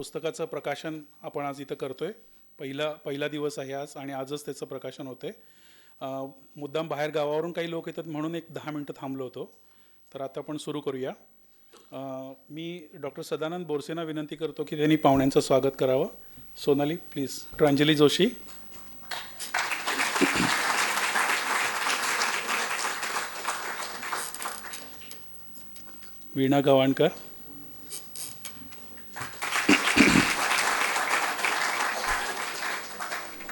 पुस्तकाचं प्रकाशन आपण आज इथं करतोय. पहिला दिवस आहे आज आणि आजच त्याचं प्रकाशन होते. मुद्दाम बाहेर गावावरून काही लोक येतात म्हणून एक 10 मिनटं थांबलो होतो. तर आता आपण सुरू करूया. मी डॉक्टर सदानंद बोरसेंना विनंती करतो की त्यांनी पाहुण्यांचं स्वागत करावं. Sonali please. Doctor Anjali Joshi, Veena Gavankar,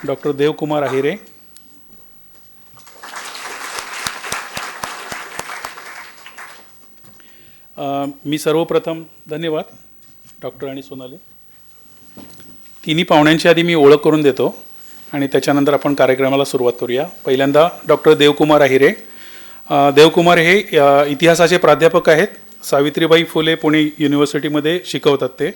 doctor Devkumar Ahire, मी सर्वप्रथम धन्यवाद डॉक्टर आणि सोनाली. तिन्ही पाहुण्यांची आधी मी ओळख करून देतो आणि त्याच्यानंतर आपण कार्यक्रमाला सुरुवात करूया. पहिल्यांदा डॉक्टर देवकुमार आहिरे. देवकुमार हे इतिहासाचे प्राध्यापक आहेत. सावित्रीबाई फुले पुणे युनिव्हर्सिटीमध्ये शिकवतात ते.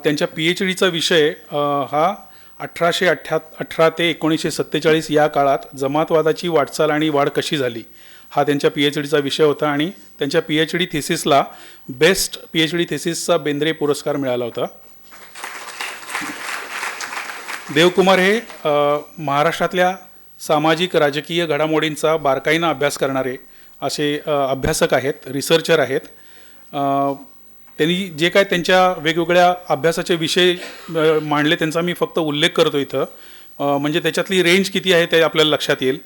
त्यांच्या PhDचा विषय हा 1818 ते 1947 या काळात जमातवादाची वाटचाल आणि वाढ कशी झाली हा त्यांच्या PhDचा विषय होता आणि त्यांच्या PhD थिसिसला बेस्ट PhD थिसिसचा बेंद्रे पुरस्कार मिळाला होता. देवकुमार हे महाराष्ट्रातल्या सामाजिक राजकीय घडामोडींचा बारकाईनं अभ्यास करणारे असे अभ्यासक आहेत, रिसर्चर आहेत. त्यांनी जे काय त्यांच्या वेगवेगळ्या अभ्यासाचे विषय मांडले त्यांचा मी फक्त उल्लेख करतो इथं, म्हणजे त्याच्यातली रेंज किती आहे ते आपल्याला लक्षात येईल.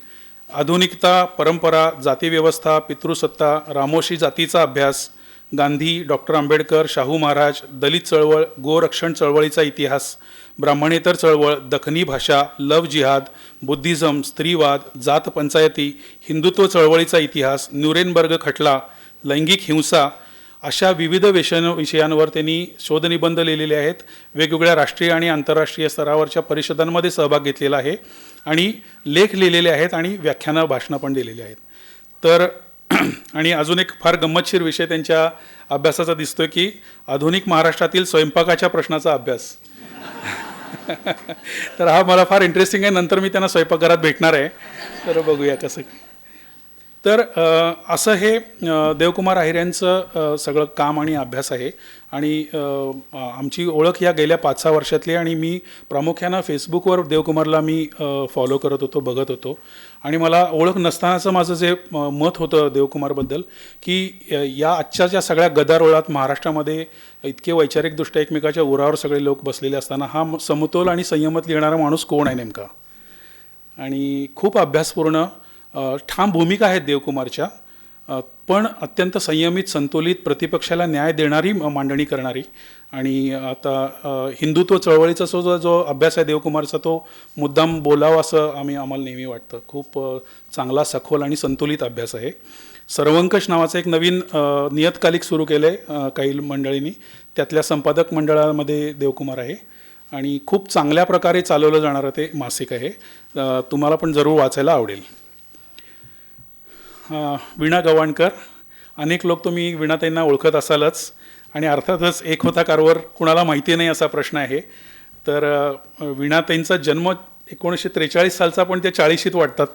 आधुनिकता, परंपरा, जातीव्यवस्था, पितृसत्ता, रामोशी जातीचा अभ्यास, गांधी, डॉक्टर आंबेडकर, शाहू महाराज, दलित चळवळ, गोरक्षण चळवळीचा इतिहास, ब्राह्मणेतर चळवळ, दखनी भाषा, लव जिहाद, बुद्धिझम, स्त्रीवाद, जात पंचायती, हिंदुत्व चळवळीचा इतिहास, न्यूरेनबर्ग खटला, लैंगिक हिंसा अशा विविध विषयांवर त्यांनी शोधनिबंध लिहिलेले आहेत. वेगवेगळ्या राष्ट्रीय आणि आंतरराष्ट्रीय स्तरावरच्या परिषदांमध्ये सहभाग घेतलेला आहे आणि लेख लिहिलेले आहेत आणि व्याख्यानं भाषणं पण दिलेली आहेत. तर आणि अजून एक फार गंमतशीर विषय त्यांच्या अभ्यासाचा दिसतोय की आधुनिक महाराष्ट्रातील स्वयंपाकाच्या प्रश्नाचा अभ्यास. तर हा मला फार इंटरेस्टिंग आहे. नंतर मी त्यांना स्वयंपाकघरात भेटणार आहे, तर बघूया कसं. तर असं हे देवकुमार आहिरेंचं सगळं काम आणि अभ्यास आहे आणि आमची ओळख या गेल्या 5-6 वर्षातली आणि मी प्रामुख्यानं फेसबुकवर देवकुमारला मी फॉलो करत होतो, बघत होतो आणि मला ओळख नसतानाचं माझं जे मत होतं देवकुमारबद्दल की या आजच्या ज्या सगळ्या गदारोळात महाराष्ट्रामध्ये इतके वैचारिकदृष्ट्या एकमेकाच्या उरावर सगळे लोक बसलेले असताना हा समतोल आणि संयमत लिहिणारा माणूस कोण आहे नेमका. आणि खूप अभ्यासपूर्ण ठाम भूमिका आहेत देवकुमारच्या, पण अत्यंत संयमित, संतुलित, प्रतिपक्षाला न्याय देणारी मांडणी करणारी. आणि आता हिंदुत्व चळवळीचा जो अभ्यास आहे देवकुमारचा तो मुद्दाम बोलावा असं आम्हाला नेहमी वाटतं. खूप चांगला, सखोल आणि संतुलित अभ्यास आहे. सर्वंकष नावाचं एक नवीन नियतकालिक सुरू केलं आहे काही मंडळींनी, त्यातल्या संपादक मंडळामध्ये देवकुमार आहे आणि खूप चांगल्या प्रकारे चालवलं जाणारं ते मासिक आहे. तुम्हाला पण जरूर वाचायला आवडेल. वीणा गवाणकर. अनेक लोक तुम्ही वीणाताईंना ओळखत असालच आणि अर्थातच एक होता कारवर कुणाला माहिती नाही असा प्रश्न आहे. तर वीणाताईंचा जन्म 1943 सालचा, पण त्या 40शीत वाटतात.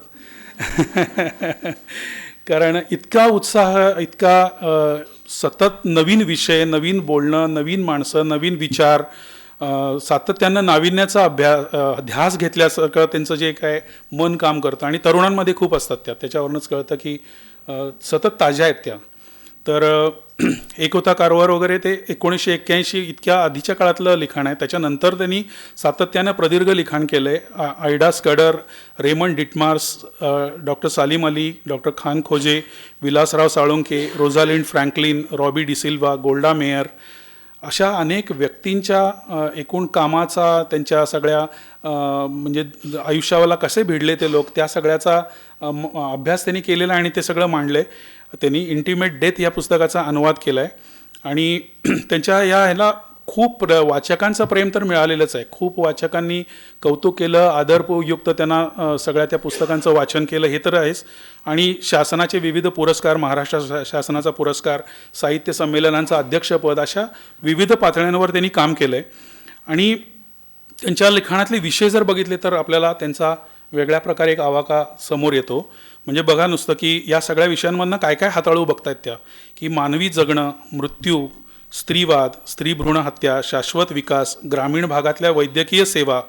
कारण इतका उत्साह, इतका सतत नवीन विषय, नवीन बोलणं, नवीन माणसं, नवीन विचार, सातत्यानं नाविन्याचा ध्यास घेतल्यासारखं त्यांचं जे काय मन काम करतं आणि तरुणांमध्ये खूप असतात त्याच्यावरूनच कळतं की सतत ताज्या आहेत त्या. तर एक होता कारवर वगैरे ते 1981 इतक्या आधीच्या काळातलं लिखाण आहे. त्याच्यानंतर त्यांनी सातत्यानं प्रदीर्घ लिखाण केलं आहे. Ida Scudder, Raymond Ditmars, doctor Salim Ali, doctor Khankhoje, Vilasrao Salunkhe, Rosalind Franklin, Robbie D'Silva, Golda Meir अशा अनेक व्यक्तींच्या एकूण कामाचा, त्यांच्या सगळ्या म्हणजे आयुष्याला कसे भिडले ते लोक, त्या सगळ्याचा अभ्यास त्यांनी केलेला आणि ते सगळं मांडलं आहे. त्यांनी इंटिमेट डेथ या पुस्तकाचा अनुवाद केला आहे आणि त्यांच्या ह्याला खूप वाचकांचं प्रेम तर मिळालेलंच आहे. खूप वाचकांनी कौतुक केलं, आदरयुक्त त्यांना सगळ्या त्या पुस्तकांचं वाचन केलं हे तर आहेच. आणि शासनाचे विविध पुरस्कार, महाराष्ट्र शासनाचा पुरस्कार, साहित्य संमेलनांचं अध्यक्षपद, अशा विविध पातळ्यांवर त्यांनी काम केलं आहे. आणि त्यांच्या लिखाणातले विषय जर बघितले तर आपल्याला त्यांचा वेगळ्या प्रकारे एक आवाका समोर येतो. म्हणजे बघा नुसतं की या सगळ्या विषयांमधनं काय काय हाताळू बघतायत त्या, की मानवी जगणं, मृत्यू, स्त्रीवाद, स्त्री भ्रूण हत्या, शाश्वत विकास, ग्रामीण भागातल्या वैद्यकीय सेवा,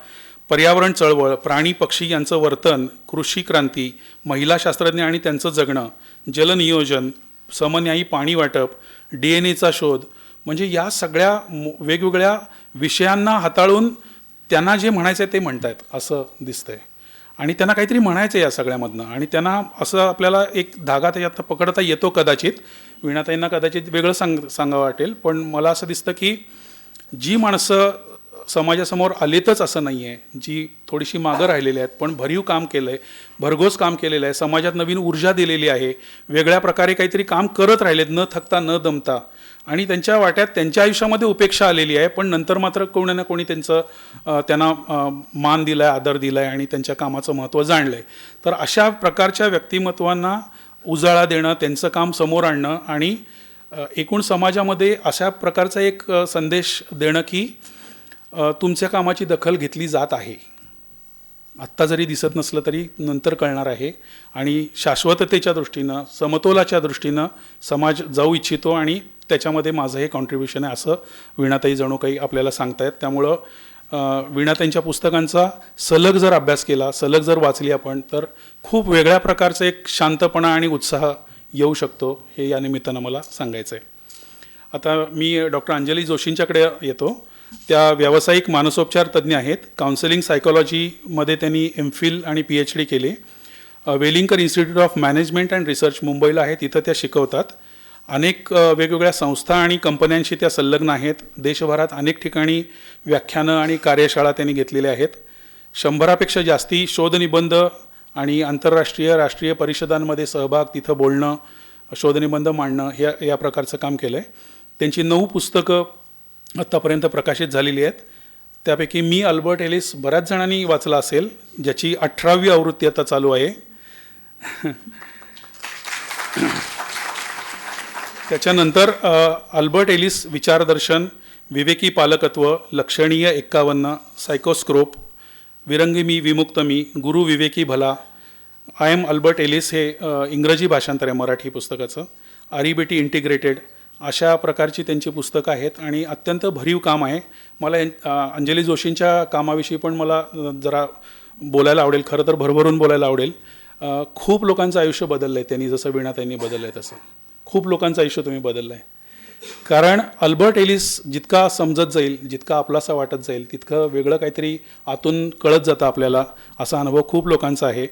पर्यावरण चळवळ, प्राणी पक्षी यांचं वर्तन, कृषी क्रांती, महिला शास्त्रज्ञ आणि त्यांचं जगणं, जलनियोजन, समन्यायी पाणी वाटप, DNA चा शोध, म्हणजे या सगळ्या वेगवेगळ्या विषयांना हाताळून त्यांना जे म्हणायचं आहे ते म्हणतायत असं दिसतंय. आणि त्यांना काहीतरी म्हणायचं आहे या सगळ्यामधनं, आणि त्यांना असं आपल्याला एक धागा त्याच्यात पकडता येतो कदाचित. वीणाताईंना कदाचित वेगळं सांगावं वाटेल, पण मला असं दिसतं की जी माणसं समाजासमोर आलेतच असं नाही आहे, जी थोडीशी मागं राहिलेली आहेत पण भरीव काम केलं आहे, भरघोस काम केलेलं आहे, समाजात नवीन ऊर्जा दिलेली आहे, वेगळ्या प्रकारे काहीतरी काम करत राहिलेत न थकता न दमता, आणि त्यांच्या वाट्यात त्यांच्या आयुष्यामध्ये उपेक्षा आलेली आहे, पण नंतर मात्र कोणी ना कोणी त्यांना मान दिला आहे, आदर दिला आहे आणि त्यांच्या कामाचं महत्त्व जाणलं आहे. तर अशा प्रकारच्या व्यक्तिमत्वांना उजाळा देणं, त्यांचं काम समोर आणणं आणि एकूण समाजामध्ये अशा प्रकारचा एक संदेश देणं की तुमच्या कामाची दखल घेतली जात आहे. आत्ता जरी दिसत नसलं तरी नंतर कळणार आहे, आणि शाश्वततेच्या दृष्टीनं, समतोलाच्या दृष्टीनं समाज जाऊ इच्छितो आणि त्याच्यामध्ये माझं हे कॉन्ट्रीब्युशन आहे असं वीणाताई जणू काही आपल्याला सांगतायत. त्यामुळं वीणाताईंच्या पुस्तकांचा सलग जर अभ्यास केला, सलग जर वाचली आपण, तर खूप वेगळ्या प्रकारचं एक शांतपणा आणि उत्साह येऊ शकतो, हे या निमित्तानं मला सांगायचं आहे. आता मी डॉक्टर अंजली जोशींच्याकडे येतो. त्या व्यावसायिक मानसोपचार तज्ज्ञ आहेत. काउन्सिलिंग सायकोलॉजीमध्ये त्यांनी MPhil आणि PhD केले. Welingkar institute of management and research मुंबईला आहे, तिथं त्या शिकवतात. अनेक वेगवेगळ्या संस्था आणि कंपन्यांशी त्या संलग्न आहेत. देशभरात अनेक ठिकाणी व्याख्यानं आणि कार्यशाळा त्यांनी घेतलेल्या आहेत. 100पेक्षा जास्ती शोधनिबंध आणि आंतरराष्ट्रीय राष्ट्रीय परिषदांमध्ये सहभाग, तिथं बोलणं, शोधनिबंध मांडणं, या प्रकारचं काम केलं आहे. त्यांची 9 पुस्तकं आत्तापर्यंत प्रकाशित झालेली आहेत. त्यापैकी मी अल्बर्ट एलिस बऱ्याच जणांनी वाचला असेल, ज्याची 18वी आवृत्ती आता चालू आहे. त्याच्यानंतर अल्बर्ट एलिस विचारदर्शन, विवेकी पालकत्व, लक्षणीय 51, सायकोस्कोप, विरंगी मी विमुक्त मी, गुरु विवेकी भला, आय एम अल्बर्ट एलिस, हे इंग्रजी भाषांतर आहे मराठी पुस्तकाचं, आरीबेटी इंटिग्रेटेड, अशा प्रकारची त्यांची पुस्तकं आहेत आणि अत्यंत भरीव काम आहे. मला अंजली जोशींच्या कामाविषयी पण मला जरा बोलायला आवडेल, खरं तर भरभरून बोलायला आवडेल. खूप लोकांचं आयुष्य बदललं आहे त्यांनी, जसं वीणाताईंनी बदललं आहे तसं खूप लोकांचं आयुष्य तुम्ही बदललं आहे. कारण अल्बर्ट एलिस जितका समजत जाईल, जितका आपलासा वाटत जाईल, तितकं वेगळं काहीतरी आतून कळत जातं आपल्याला, असा अनुभव खूप लोकांचा आहे.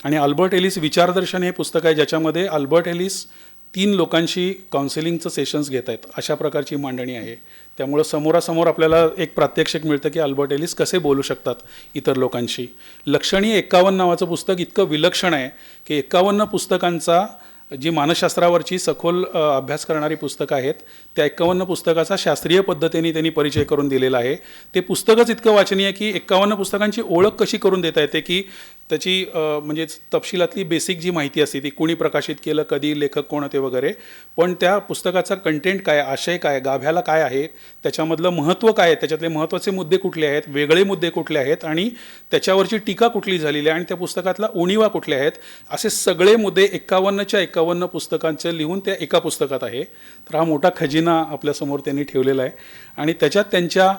आणि अल्बर्ट एलिस विचारदर्शन हे पुस्तक आहे, ज्याच्यामध्ये अल्बर्ट एलिस 3 लोकांशी काउन्सिलिंगचं सेशन्स घेत आहेत, अशा प्रकारची मांडणी आहे. त्यामुळं समोरासमोर आपल्याला एक प्रात्यक्षिक मिळतं की अल्बर्ट एलिस कसे बोलू शकतात इतर लोकांशी. लक्षणीय 51 नावाचं पुस्तक इतकं विलक्षण आहे की 51 पुस्तकांचा, जी मानसशास्त्रावरची सखोल अभ्यास करणारी पुस्तकं आहेत, त्या 51 पुस्तकाचा शास्त्रीय पद्धतीने त्यांनी परिचय करून दिलेला आहे. ते पुस्तकच इतकं वाचनीय की 51 पुस्तकांची ओळख कशी करून देता येते, की त्याची म्हणजे तपशिलातली बेसिक जी माहिती असते ती कुणी प्रकाशित केलं, कधी, लेखक कोण होते वगैरे, पण त्या पुस्तकाचा कंटेंट काय, आशय काय, गाभ्याला काय आहे, त्याच्यामधलं महत्त्व काय आहे, त्याच्यातले महत्त्वाचे मुद्दे कुठले आहेत, वेगळे मुद्दे कुठले आहेत आणि त्याच्यावरची टीका कुठली झालेली आहे आणि त्या पुस्तकातला उणीवा कुठल्या आहेत, असे सगळे मुद्दे 51च्या 51 पुस्तकांचे लिहून त्या एका पुस्तकात आहे. तर हा मोठा खजिना आपल्यासमोर त्यांनी ठेवलेला आहे आणि त्याच्यात त्यांच्या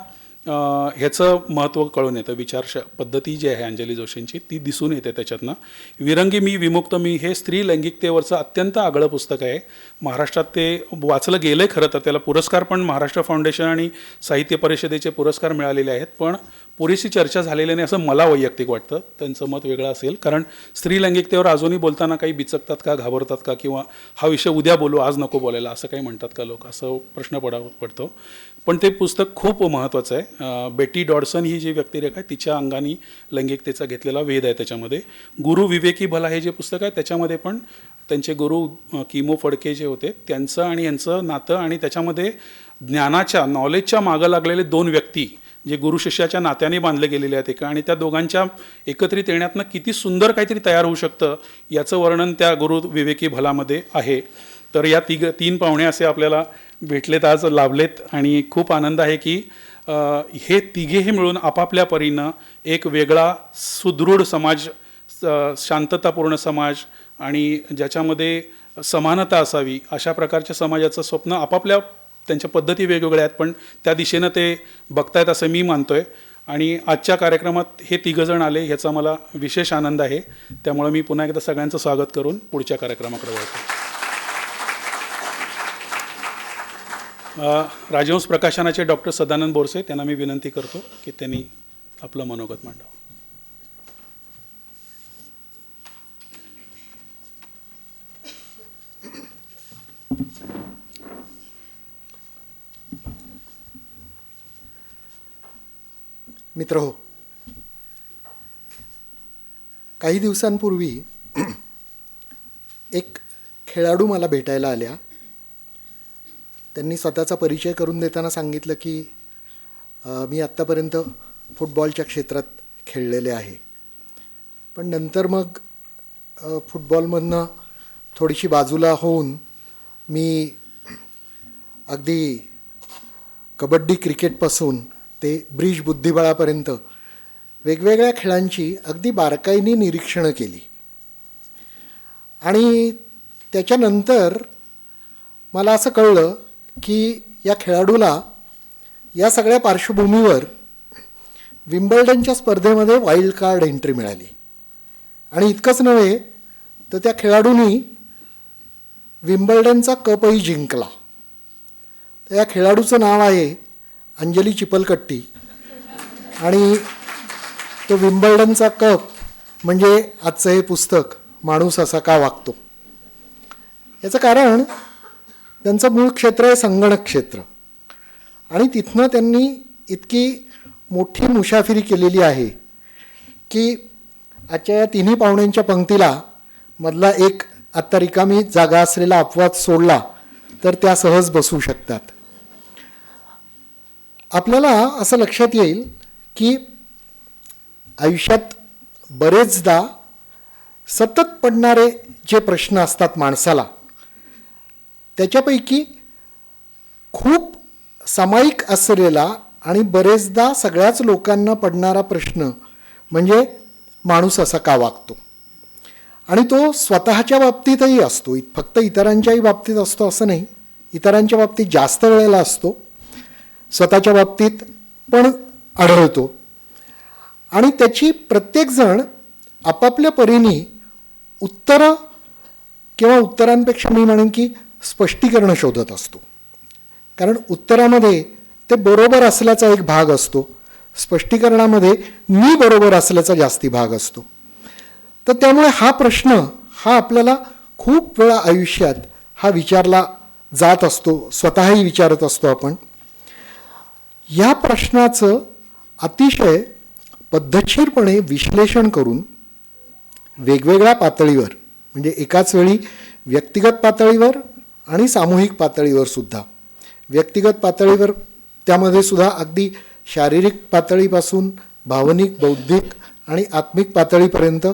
ह्याचं महत्त्व कळून येतं. विचार पद्धती जी आहे अंजली जोशींची ती दिसून येते त्याच्यातनं. विरंगी मी विमुक्त मी हे स्त्री लैंगिकतेवरचं अत्यंत आगळं पुस्तक आहे. महाराष्ट्रात ते वाचलं गेलं आहे खरं तर, त्याला पुरस्कार पण महाराष्ट्र फाउंडेशन आणि साहित्य परिषदेचे पुरस्कार मिळालेले आहेत, पण पुरेशी चर्चा झालेली नाही असं मला वैयक्तिक वाटतं. त्यांचं मत वेगळं असेल, कारण स्त्री लैंगिकतेवर अजूनही बोलताना काही बिचकतात का, घाबरतात का, किंवा हा विषय उद्या बोलू आज नको बोलायला असं काही म्हणतात का लोक, असं प्रश्न पडतो. पण ते पुस्तक खूप महत्त्वाचं आहे. बेटी डॉडसन ही जी व्यक्तिरेखा आहे तिच्या अंगाने लैंगिकतेचा घेतलेला वेध आहे त्याच्यामध्ये. गुरु विवेकी भला हे जे पुस्तक आहे त्याच्यामध्ये पण त्यांचे गुरु किमो फडके जे होते त्यांचं आणि यांचं नातं, आणि त्याच्यामध्ये ज्ञानाच्या, नॉलेजच्या मागं लागलेले 2 व्यक्ती जे गुरु शिष्याच्या नात्याने बांधले गेलेले आहेत एका, आणि त्या दोघांच्या एकत्रित येण्यातनं किती सुंदर काहीतरी तयार होऊ शकतं याचं वर्णन त्या गुरु विवेकी भलामध्ये आहे. तर या 3 पाहुणे असे आपल्याला भेटलेत, आज लाभलेत, आणि खूप आनंद आहे की हे तिघेही मिळून आपापल्या परीनं एक वेगळा सुदृढ समाज, शांततापूर्ण समाज आणि ज्याच्यामध्ये समानता असावी अशा प्रकारच्या समाजाचं स्वप्न आपापल्या त्यांच्या पद्धती वेगवेगळ्या आहेत, पण त्या दिशेनं ते बघतायत असं मी मानतोय. आणि आजच्या कार्यक्रमात हे तिघंजण आले ह्याचा मला विशेष आनंद आहे. त्यामुळे मी पुन्हा एकदा सगळ्यांचं स्वागत करून पुढच्या कार्यक्रमाकडे वळतो. राजहंस प्रकाशनाचे डॉक्टर सदानंद बोरसे त्यांना मी विनंती करतो की त्यांनी आपलं मनोगत मांडावं. मित्र हो, काही दिवसांपूर्वी एक खेळाडू मला भेटायला आल्या. त्यांनी स्वतःचा परिचय करून देताना सांगितलं की मी आत्तापर्यंत फुटबॉलच्या क्षेत्रात खेळलेले आहे, पण नंतर मग फुटबॉलमधनं थोडीशी बाजूला होऊन मी अगदी कबड्डी क्रिकेटपासून ते ब्रिज बुद्धिबळापर्यंत वेगवेगळ्या खेळांची अगदी बारकाईने निरीक्षणं केली. आणि त्याच्यानंतर मला असं कळलं की या खेळाडूला या सगळ्या पार्श्वभूमीवर विम्बल्डनच्या स्पर्धेमध्ये वाईल्ड कार्ड एंट्री मिळाली. आणि इतकंच नव्हे तर त्या खेळाडूंनी विम्बल्डनचा कपही जिंकला. तर या खेळाडूचं नाव आहे अंजली चिपलकट्टी. आणि तो विम्बल्डनचा कप म्हणजे आजचं हे पुस्तक माणूस असा का वागतो. याचं कारण त्यांचं मूळ क्षेत्र आहे संगणक क्षेत्र. आणि तिथनं त्यांनी इतकी मोठी मुसाफिरी केलेली आहे की आजच्या या तिन्ही पाहुण्यांच्या पंक्तीला मधला एक आत्ता रिकामी जागा असलेला अपवाद सोडला तर त्या सहज बसू शकतात. आपल्याला असं लक्षात येईल की आयुष्यात बरेचदा सतत पडणारे जे प्रश्न असतात माणसाला, त्याच्यापैकी खूप सामायिक असलेला आणि बरेचदा सगळ्याच लोकांना पडणारा प्रश्न म्हणजे माणूस असा का वागतो. आणि तो स्वतःच्या बाबतीतही असतो, फक्त इतरांच्याही बाबतीत असतो असं नाही. इतरांच्या बाबतीत जास्त वेळेला असतो, स्वतःच्या बाबतीत पण आढळतो. आणि त्याची प्रत्येकजण आपापल्या परीने उत्तरं किंवा उत्तरांपेक्षा मी म्हणेन की स्पष्टीकरण शोधत असतो. कारण उत्तरामध्ये ते बरोबर असल्याचा एक भाग असतो, स्पष्टीकरणामध्ये मी बरोबर असल्याचा जास्ती भाग असतो. तर त्यामुळे हा प्रश्न हा आपल्याला खूप वेळा आयुष्यात हा विचारला जात असतो, स्वतःही विचारत असतो आपण. या प्रश्नाचं अतिशय पद्धतशीरपणे विश्लेषण करून वेगवेगळ्या पातळीवर म्हणजे एकाच वेळी व्यक्तिगत पातळीवर आणि सामूहिक पातळीवर सुद्धा, व्यक्तिगत पातळीवर त्यामध्ये सुद्धा अगदी शारीरिक पातळीपासून भावनिक, बौद्धिक आणि आत्मिक पातळीपर्यंत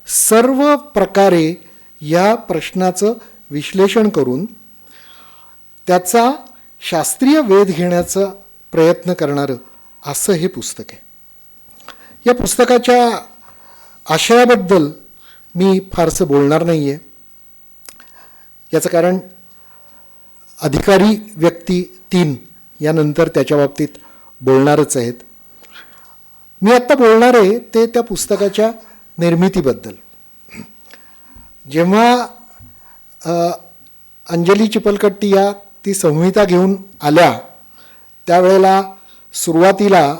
सर्व प्रकारे या प्रश्नाचं विश्लेषण करून त्याचा शास्त्रीय वेध घेण्याचा प्रयत्न करणारं असं हे पुस्तक आहे. या पुस्तकाच्या आशयाबद्दल मी फारसं बोलणार नाही आहे. याचं कारण अधिकारी व्यक्ती 3 यानंतर त्याच्या बाबतीत बोलणारच आहेत. मी आत्ता बोलणार आहे ते त्या पुस्तकाच्या निर्मितीबद्दल. जेव्हा अंजली चिपलकट्टी या ती संहिता घेऊन आल्या त्यावेळेला सुरुवातीला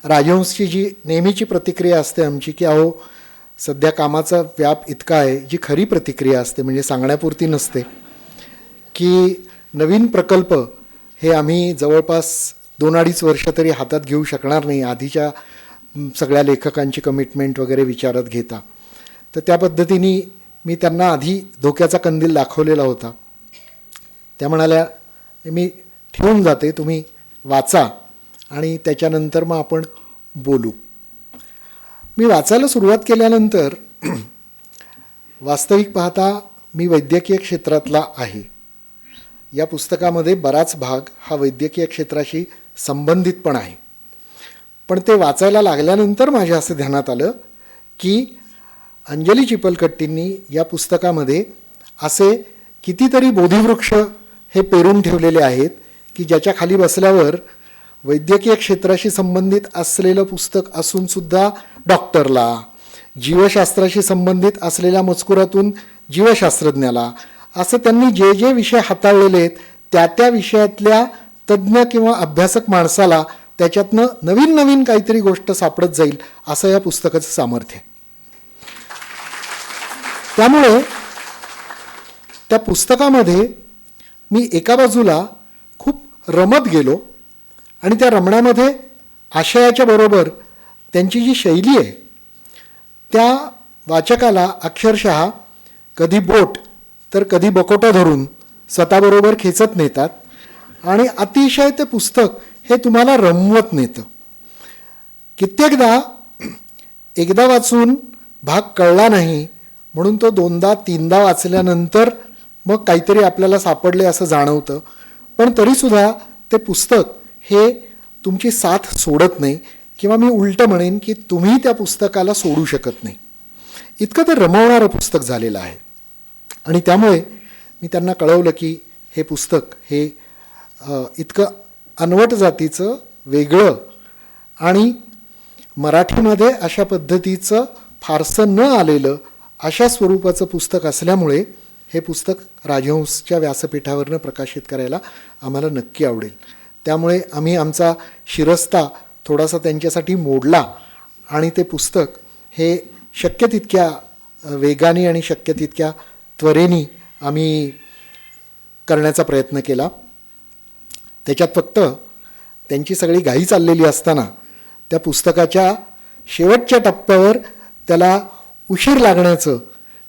राजहंसची जी नेहमीची प्रतिक्रिया असते आमची की अहो सध्या कामाचा व्याप इतका आहे, जी खरी प्रतिक्रिया असते म्हणजे सांगण्यापुरती नसते, की नवीन प्रकल्प हे आम्ही जवळपास 2-2.5 वर्ष तरी हातात घेऊ शकणार नाही आधीच्या सगळ्या लेखकांची कमिटमेंट वगैरे विचारात घेता. तर त्या पद्धतीने मी त्यांना आधी धोक्याचा कंदील दाखवलेला होता. त्या म्हणाल्या मी ठेवून जाते, तुम्ही वाचा आणि त्याच्यानंतर मग आपण बोलू. मी वाचायला सुरुवात केल्यानंतर वास्तविक पाहता मी वैद्यकीय क्षेत्रातला आहे. या पुस्तकामध्ये बराच भाग हा वैद्यकीय क्षेत्राशी संबंधित पण आहे. पण ते वाचायला लागल्यानंतर माझ्या असं ध्यानात आलं की अंजली चिपलकट्टींनी या पुस्तकामध्ये असे कितीतरी बोधिवृक्ष हे पेरून ठेवलेले आहेत की ज्याच्या खाली बसल्यावर वैद्यकीय क्षेत्राशी संबंधित असलेलं पुस्तक असूनसुद्धा डॉक्टरला, जीवशास्त्राशी संबंधित असलेल्या मजकुरातून जीवशास्त्रज्ञाला, असं त्यांनी जे जे विषय हाताळलेले आहेत त्या त्या विषयातल्या तज्ज्ञ किंवा अभ्यासक माणसाला त्याच्यातनं नवीन नवीन काहीतरी गोष्ट सापडत जाईल, असं या पुस्तकाचं सामर्थ्य आहे. त्यामुळे त्या पुस्तकामध्ये मी एका बाजूला खूप रमत गेलो आणि त्या रमण्यामध्ये आशयाच्या बरोबर त्यांची जी शैली आहे त्या वाचकाला अक्षरशः कधी बोट तर कधी बकोटा धरून स्वतःबरोबर खेचत नेतात आणि अतिशय ते पुस्तक हे तुम्हाला रमवत नेतं. कित्येकदा एकदा वाचून भाग कळला नाही म्हणून तो दोनदा तीनदा वाचल्यानंतर मग काहीतरी आपल्याला सापडले असं जाणवतं, पण तरीसुद्धा ते पुस्तक हे तुमची साथ सोडत नाही, किंवा मी उलटं म्हणेन की तुम्ही त्या पुस्तकाला सोडू शकत नाही, इतकं ते रमवणारं पुस्तक झालेलं आहे. आणि त्यामुळे मी त्यांना कळवलं की हे पुस्तक हे इतकं अनवट जातीचं, वेगळं आणि मराठीमध्ये अशा पद्धतीचं फारसं न आलेलं अशा स्वरूपाचं पुस्तक असल्यामुळे हे पुस्तक राजहंसच्या व्यासपीठावरनं प्रकाशित करायला आम्हाला नक्की आवडेल. त्यामुळे आम्ही आमचा शिरस्ता थोडासा त्यांच्यासाठी मोडला आणि ते पुस्तक हे शक्य तितक्या वेगाने आणि शक्य तितक्या त्वरेने आम्ही करण्याचा प्रयत्न केला. त्याच्यात फक्त त्यांची सगळी घाई चाललेली असताना त्या पुस्तकाच्या शेवटच्या टप्प्यावर त्याला उशीर लागण्याचं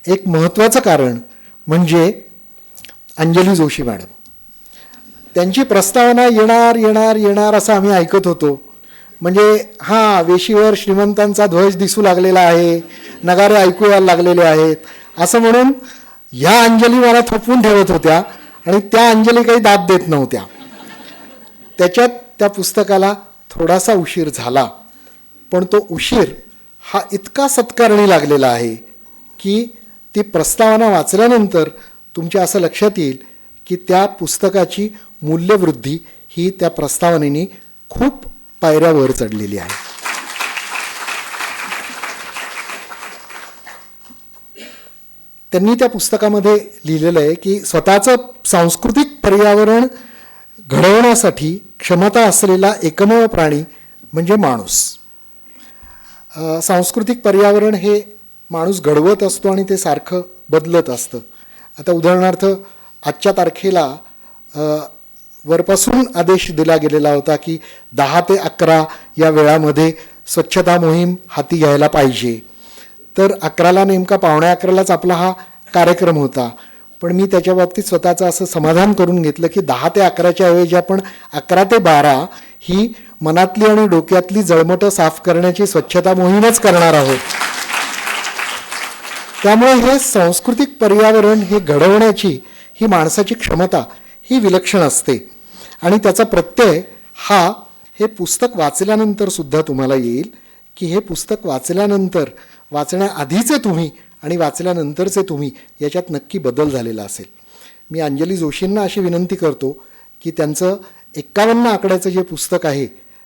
एक महत्त्वाचं कारण म्हणजे अंजली जोशी मॅडम. त्यांची प्रस्तावना येणार येणार येणार असं आम्ही ऐकत होतो. म्हणजे हां, वेशीवर श्रीमंतांचा ध्वज दिसू लागलेला आहे, नगारे ऐकू यायला लागलेले आहेत असं म्हणून ह्या अंजली मला थोपवून ठेवत होत्या आणि त्या अंजली काही दाद देत नव्हत्या. त्याच्यात त्या पुस्तकाला थोडासा उशीर झाला, पण तो उशीर हा इतका सत्कारणी लागलेला आहे की ती प्रस्तावना वाचल्यानंतर तुमच्या असं लक्षात येईल की त्या पुस्तकाची मूल्यवृद्धी ही त्या प्रस्तावनेने खूप पायऱ्यावर चढलेली आहे. त्यांनी त्या पुस्तकामध्ये लिहिलेलं आहे की स्वतःचं सांस्कृतिक पर्यावरण घडवण्यासाठी क्षमता असलेला एकमेव प्राणी म्हणजे माणूस. सांस्कृतिक पर्यावरण हे माणूस घडवत असतो आणि ते सारखं बदलत असतं. आता उदाहरणार्थ आजच्या तारखेला वरपासून आदेश दिला गेलेला होता की 10 ते 11 या वेळामध्ये स्वच्छता मोहीम हाती घ्यायला पाहिजे. तर 11ला नेमका 11:45लाच आपला हा कार्यक्रम होता, पण मी त्याच्या बाबतीत स्वतःचं असं समाधान करून घेतलं की 10 ते 11च्या ऐवजी आपण 11 ते 12 ही मनातली आणि डोक्यातली जळमटं साफ करण्याची स्वच्छता मोहीमच करणार आहोत. त्यामुळे हे सांस्कृतिक पर्यावरण हे घडवण्याची ही माणसाची क्षमता ही विलक्षण असते आणि त्याचा प्रत्यय हा हे पुस्तक वाचल्यानंतर सुद्धा तुम्हाला येईल की हे पुस्तक वाचल्यानंतर वाचण्याआधीचे तुम्ही आणि वाचल्यानंतरचे तुम्ही याच्यात नक्की बदल झालेला असेल. मी अंजली जोशींना अशी विनंती करतो की त्यांचं 51 आकड्याचं जे पुस्तक आहे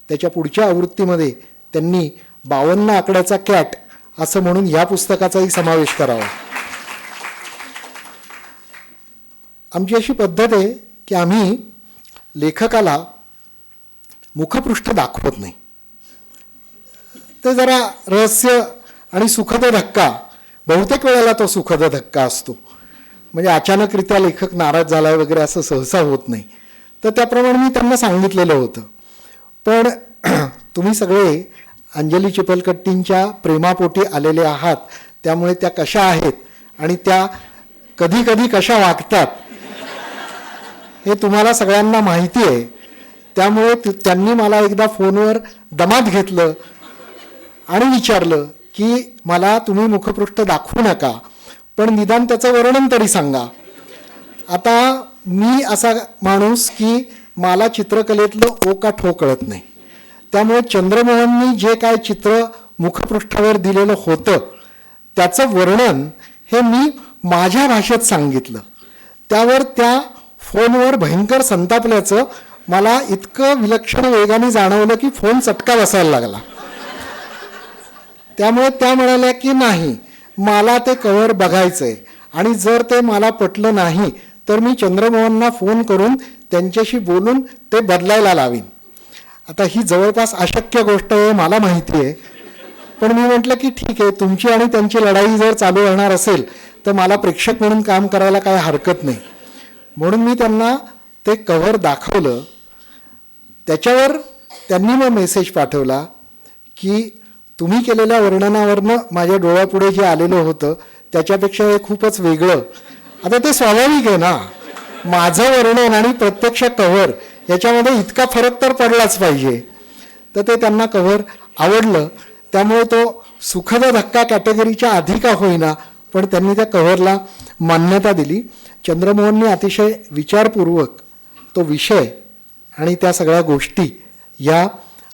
त्याच्या पुढच्या आवृत्तीमध्ये त्यांनी 52 आकड्याचा कॅट असं म्हणून या पुस्तकाचाही समावेश करावा. आमची अशी पद्धत आहे की आम्ही लेखकाला मुखपृष्ठ दाखवत नाही. ते जरा रहस्य आणि सुखद धक्का, बहुतेक वेळेला तो सुखद धक्का असतो. म्हणजे अचानकरित्या लेखक नाराज झाला वगैरे असं सहसा होत नाही. तर त्याप्रमाणे मी त्यांना सांगितलेलं होतं. पण तुम्ही सगळे अंजली चिपलकट्टींच्या प्रेमापोटी आलेले आहात, त्यामुळे त्या कशा आहेत आणि त्या कधी कधी कशा वागतात हे तुम्हाला सगळ्यांना माहिती आहे. त्यामुळे त्यांनी मला एकदा फोनवर दमात घेतलं आणि विचारलं की मला तुम्ही मुखपृष्ठ दाखवू नका, पण निदान त्याचं वर्णन तरी सांगा. आता मी असा माणूस की मला चित्रकलेतलं ओ का ठो कळत नाही. त्यामुळे चंद्रमोहननी जे काय चित्र मुखपृष्ठावर दिलेलं होतं त्याचं वर्णन हे मी माझ्या भाषेत सांगितलं. त्यावर त्या फोनवर भयंकर संतापल्याचं मला इतकं विलक्षण वेगाने जाणवलं की फोन चटका बसायला लागला. त्यामुळे त्या म्हणाल्या की नाही, मला ते कव्हर बघायचंय आणि जर ते मला पटलं नाही तर मी चंद्रमोहनना फोन करून त्यांच्याशी बोलून ते बदलायला लावीन. आता ही जवळपास अशक्य गोष्ट आहे मला माहिती आहे, पण मी म्हटलं की ठीक आहे, तुमची आणि त्यांची लढाई जर चालू राहणार असेल तर मला प्रेक्षक म्हणून काम करायला काय हरकत नाही. म्हणून मी त्यांना ते कव्हर दाखवलं. त्याच्यावर त्यांनी मग मेसेज पाठवला की तुम्ही केलेल्या वर्णनावरनं माझ्या डोळ्यापुढे जे आलेलं होतं त्याच्यापेक्षा हे खूपच वेगळं. आता ते स्वाभाविक आहे ना, माझं वर्णन आणि प्रत्यक्ष कव्हर याच्यामध्ये इतका फरक तर पडलाच पाहिजे. तर ते त्यांना कव्हर आवडलं. त्यामुळे तो सुखद धक्का कॅटेगरीच्या आधी का होईना, पण त्यांनी त्या कव्हरला मान्यता दिली. चंद्रमोहनने अतिशय विचारपूर्वक तो विषय आणि त्या सगळ्या गोष्टी या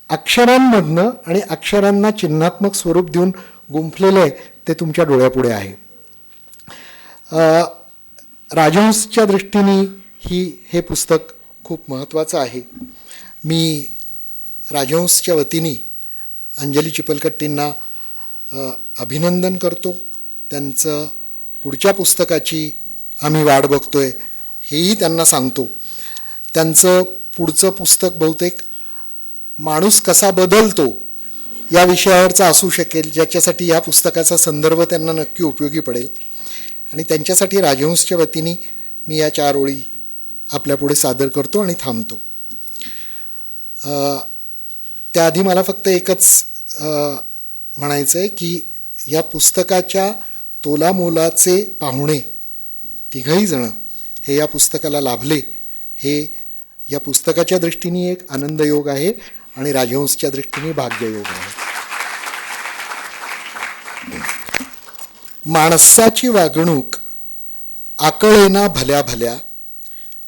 अक्षरांमधनं आणि अक्षरांना चिन्हात्मक स्वरूप देऊन गुंफलेलं आहे ते तुमच्या डोळ्यापुढे आहे. राजहंसच्या दृष्टीने हे पुस्तक खूप महत्त्वाचं आहे. मी राजहंसच्या वतीने अंजली चिपलकट्टींना अभिनंदन करतो. त्यांचं पुढच्या पुस्तकाची आम्ही वाट बघतोय हेही त्यांना सांगतो. त्यांचं पुढचं पुस्तक बहुतेक माणूस कसा बदलतो या विषयावरचा असू शकेल, ज्याच्यासाठी या पुस्तकाचा संदर्भ त्यांना नक्की उपयोगी पडेल. आणि त्यांच्यासाठी राजहंसच्या वतीने मी या 4 ओळी आपल्यापुढे सादर करतो आणि थांबतो. त्याआधी मला फक्त एकच म्हणायचं आहे की या पुस्तकाच्या तोलामोलाचे पाहुणे 3घही जण हे या पुस्तकाला लाभले, हे या पुस्तकाच्या दृष्टीने एक आनंदयोग आहे आणि राजहंसच्या दृष्टीने भाग्ययोग आहे. माणसाची वागणूक आकळेना भल्या भल्या,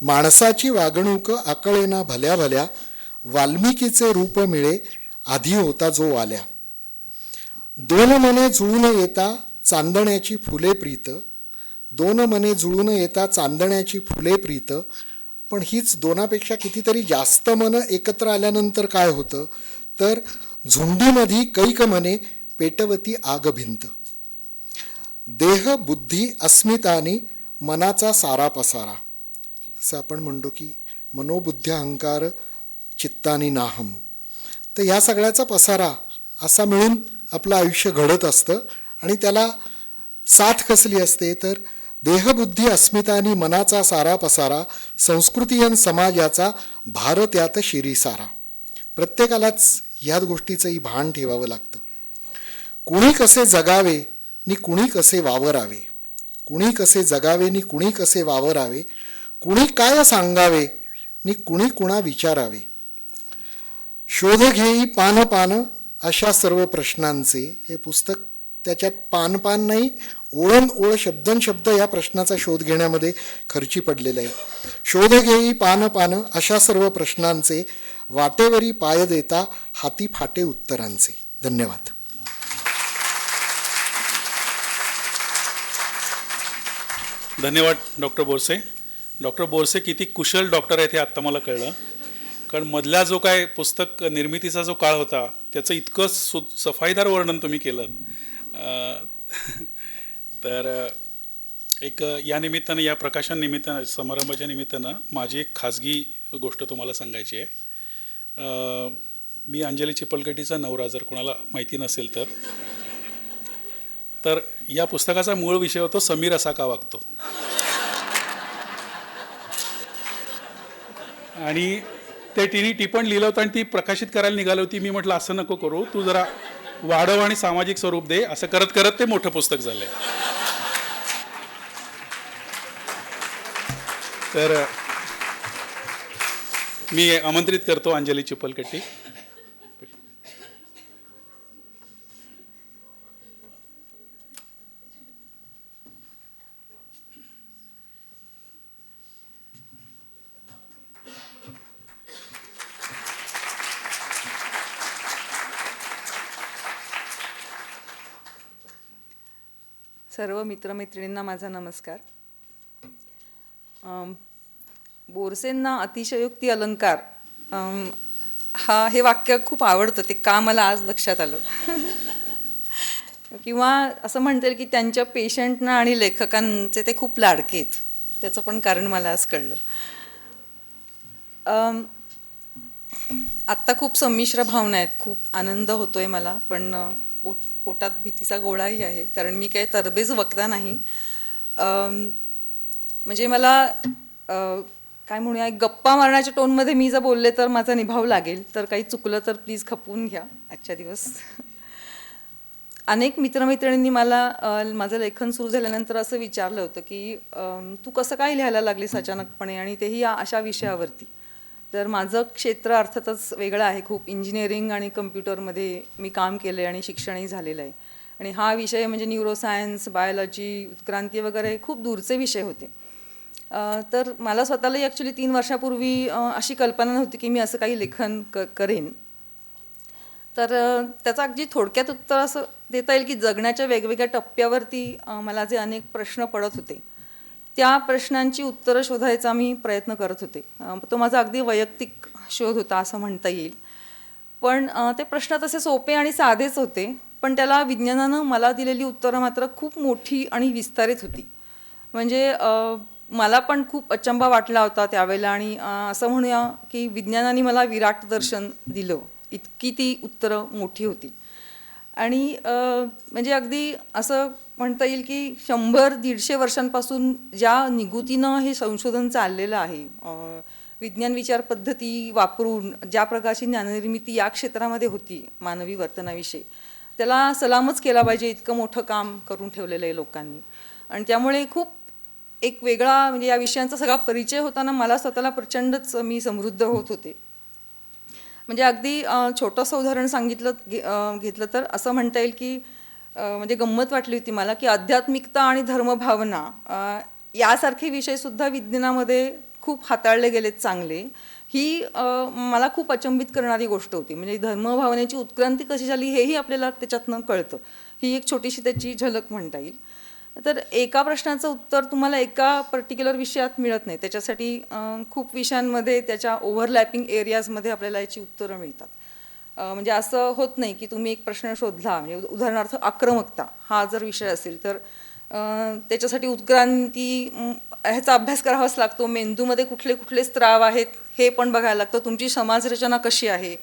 माणसाची वागणूक आकळेना भल्या भल्या, वाल्मिकीचे रूप मिळे आधी होता जो आल्या. 2 मने जुळून येता चांदण्याची फुले प्रीत, 2 मने जुळून येता चांदण्याची फुले प्रीत. पण हीच 2पेक्षा कितीतरी जास्त मनं एकत्र आल्यानंतर काय होतं तर झुंडीमध्ये कैक मने पेटवती आग भिंत. देह बुद्धी अस्मितानी मनाचा सारा पसारा, असं आपण म्हणतो की मनोबुद्धी अहंकार चित्तानी नाहम. तर ह्या सगळ्याचा पसारा असा मिळून आपलं आयुष्य घडत असतं आणि त्याला साथ कसली असते तर देहबुद्धी अस्मितानी मनाचा सारा पसारा, संस्कृतीयन समाजाचा भारत यात शिरी सारा. प्रत्येकालाच ह्या गोष्टीचंही भान ठेवावं लागतं. कुणी कसे जगावे नि कुणी कसे वावरावे, कुणी कसे जगावे नि कुणी कसे वावरावे, कुणी काय सांगावे नि कुणी कुणा विचारावे. शोध घेई पान पान अशा सर्व प्रश्नांचे. हे पुस्तक त्याच्यात पान पान नाही, ओळण ओळ शब्दन शब्द या प्रश्नाचा शोध घेण्यामध्ये खर्ची पडलेला आहे. शोध घेई पान पान अशा सर्व प्रश्नांचे, वाटेवरी पाय देता हाती फाटे उत्तरांचे. धन्यवाद. धन्यवाद डॉक्टर बोरसे. डॉक्टर बोरसे किती कुशल डॉक्टर आहेत हे आत्ता मला कळलं. कारण मधला जो काय पुस्तक निर्मितीचा जो काळ होता त्याचं इतकं सफाईदार वर्णन तुम्ही केलं. तर एक या निमित्तानं, या प्रकाशन निमित्तानं, समारंभाच्या निमित्तानं माझी एक खाजगी गोष्ट तुम्हाला सांगायची आहे. मी अंजली चिपलकट्टीचा नवरा, जर कोणाला माहिती नसेल तर या पुस्तकाचा मूळ विषय होतो समीर असा का वागतो. आणि ते तिने टिपण लिहिलं होतं आणि ती प्रकाशित करायला निघाली होती. मी म्हटलं असं नको करू, तू जरा वाढव आणि सामाजिक स्वरूप दे. असं करत करत ते मोठं पुस्तक झालंय. तर मी आमंत्रित करतो अंजली चिपलकट्टी. सर्व मित्रमैत्रिणींना माझा नमस्कार. बोरसेंना अतिशयोक्ती अलंकार हे वाक्य खूप आवडतं, ते का मला आज लक्षात आलं. किंवा असं म्हणता येईल की त्यांच्या पेशंटना आणि लेखकांचे ते खूप लाडके आहेत. त्याचं पण कारण मला आज कळलं. आत्ता खूप संमिश्र भावना आहेत. खूप आनंद होतोय मला, पण पोटात भीतीचा गोळाही आहे, कारण मी काही तरबेज वक्ता नाही. म्हणजे मला काय म्हणूया, गप्पा मारण्याच्या टोनमध्ये मी जर बोलले तर माझा निभाव लागेल, तर काही चुकलं तर प्लीज खपवून घ्या आजच्या दिवस. अनेक मित्रमैत्रिणींनी मला माझं लेखन सुरू झाल्यानंतर असं विचारलं होतं की तू कसं काय लिहायला लागलीस अचानकपणे, आणि तेही या अशा विषयावरती. तर माझं क्षेत्र अर्थातच वेगळं आहे खूप. इंजिनिअरिंग आणि कम्प्युटरमध्ये मी काम केलं आहे आणि शिक्षणही झालेलं आहे, आणि हा विषय म्हणजे न्यूरोसायन्स, बायोलॉजी, उत्क्रांती वगैरे खूप दूरचे विषय होते. तर मला स्वतःलाही ॲक्च्युली 3 वर्षापूर्वी अशी कल्पना नव्हती की मी असं काही लेखन करेन. तर त्याचं अगदी थोडक्यात उत्तर असं देता येईल की जगण्याच्या वेगवेगळ्या टप्प्यावरती मला जे अनेक प्रश्न पडत होते, त्या प्रश्नांची उत्तरं शोधायचा मी प्रयत्न करत होते. तो माझा अगदी वैयक्तिक शोध होता असं म्हणता येईल. पण ते प्रश्न तसे सोपे आणि साधेच होते, पण त्याला विज्ञानानं मला दिलेली उत्तरं मात्र खूप मोठी आणि विस्तारित होती. म्हणजे मला पण खूप अचंबा वाटला होता त्यावेळेला, आणि असं म्हणूया की विज्ञानाने मला विराट दर्शन दिलं, इतकी ती उत्तरं मोठी होती. आणि म्हणजे अगदी असं म्हणता येईल की 100-150 वर्षांपासून ज्या निगुतीनं हे संशोधन चाललेलं आहे, विज्ञान विचार पद्धती वापरून ज्या प्रकारची ज्ञाननिर्मिती या क्षेत्रामध्ये होती मानवी वर्तनाविषयी, त्याला सलामच केला पाहिजे. इतकं मोठं काम करून ठेवलेलं आहे लोकांनी. आणि त्यामुळे खूप एक वेगळा म्हणजे या विषयांचा सगळा परिचय होताना मला स्वतःला प्रचंडच मी समृद्ध होत होते. म्हणजे अगदी छोटंसं उदाहरण घेतलं तर असं म्हणता येईल की म्हणजे गंमत वाटली होती मला की आध्यात्मिकता आणि धर्मभावना यासारखे विषयसुद्धा विज्ञानामध्ये खूप हाताळले गेलेत चांगले. ही मला खूप अचंबित करणारी गोष्ट होती. म्हणजे धर्मभावनेची उत्क्रांती कशी झाली हेही आपल्याला त्याच्यातनं कळतं. ही एक छोटीशी त्याची झलक म्हणता येईल. तर एका प्रश्नाचं उत्तर तुम्हाला एका पर्टिक्युलर विषयात मिळत नाही, त्याच्यासाठी खूप विषयांमध्ये त्याच्या ओव्हरलॅपिंग एरियाजमध्ये आपल्याला याची उत्तरं मिळतात. म्हणजे असं होत नाही की तुम्ही एक प्रश्न शोधला, म्हणजे उदाहरणार्थ आक्रमकता हा जर विषय असेल तर त्याच्यासाठी उत्क्रांती ह्याचा अभ्यास करावाच लागतो. मेंदूमध्ये कुठले कुठले स्त्राव आहेत हे पण बघायला लागतं. तुमची समाजरचना कशी आहे,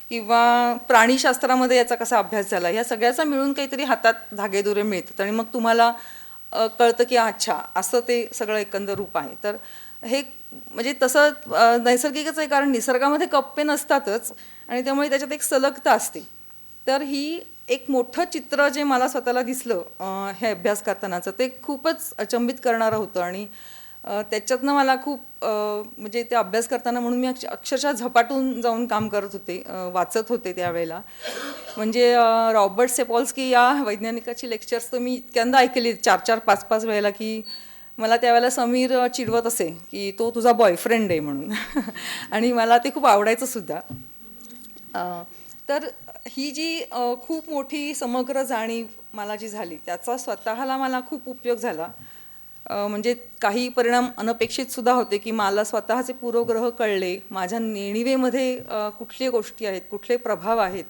किंवा प्राणीशास्त्रामध्ये याचा कसा अभ्यास झाला, ह्या सगळ्याचा मिळून काहीतरी हातात धागेदोरे मिळतात, आणि मग तुम्हाला कळतं की अच्छा असं ते सगळं एकंदर रूप आहे. तर हे म्हणजे तसं नैसर्गिकच आहे, कारण निसर्गामध्ये कप्पे नसतातच आणि त्यामुळे त्याच्यात एक सलगता असते. तर ही एक मोठं चित्र जे मला स्वतःला दिसलं हे अभ्यास करतानाचं, ते खूपच अचंबित करणारं होतं. आणि त्याच्यातनं मला खूप म्हणजे ते अभ्यास करताना म्हणून मी अक्षरशः झपाटून जाऊन काम करत होते, वाचत होते त्यावेळेला. म्हणजे रॉबर्ट सेपॉल्स्की या वैज्ञानिकाची लेक्चर्स तर मी इतक्यांदा ऐकली 4-4, 5-5 वेळेला, की मला त्यावेळेला समीर चिडवत असे की तो तुझा बॉयफ्रेंड आहे म्हणून. आणि मला ते खूप आवडायचं सुद्धा. तर ही जी खूप मोठी समग्र जाणीव मला जी झाली त्याचा स्वतःला मला खूप उपयोग झाला. म्हणजे काही परिणाम अनपेक्षित सुद्धा होते की मला स्वतःचे पूर्वग्रह कळले, माझ्या नेणिवेमध्ये कुठल्या गोष्टी आहेत, कुठले प्रभाव आहेत,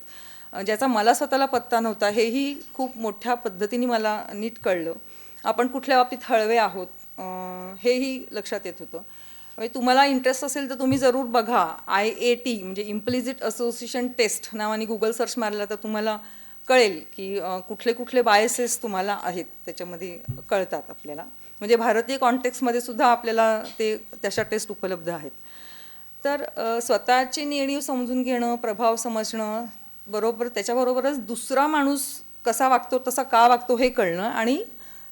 ज्याचा मला स्वतःला पत्ता नव्हता, हेही खूप मोठ्या पद्धतीने मला नीट कळलं. आपण कुठल्या बाबतीत हळवे आहोत हेही लक्षात येत होतं. म्हणजे तुम्हाला इंटरेस्ट असेल तर तुम्ही जरूर बघा. IAT म्हणजे इम्प्लिसिट असोसिएशन टेस्ट नावाने गुगल सर्च मारला तर तुम्हाला कळेल की कुठले कुठले बायसेस तुम्हाला आहेत, त्याच्यामध्ये कळतात आपल्याला. म्हणजे भारतीय कॉन्टेक्स्टमध्ये सुद्धा आपल्याला ते तशा टेस्ट उपलब्ध आहेत. तर स्वतःची नेणीव समजून घेणं, प्रभाव समजणं, बरोबर त्याच्याबरोबरच दुसरा माणूस कसा वागतो, तसा का वागतो हे कळणं, आणि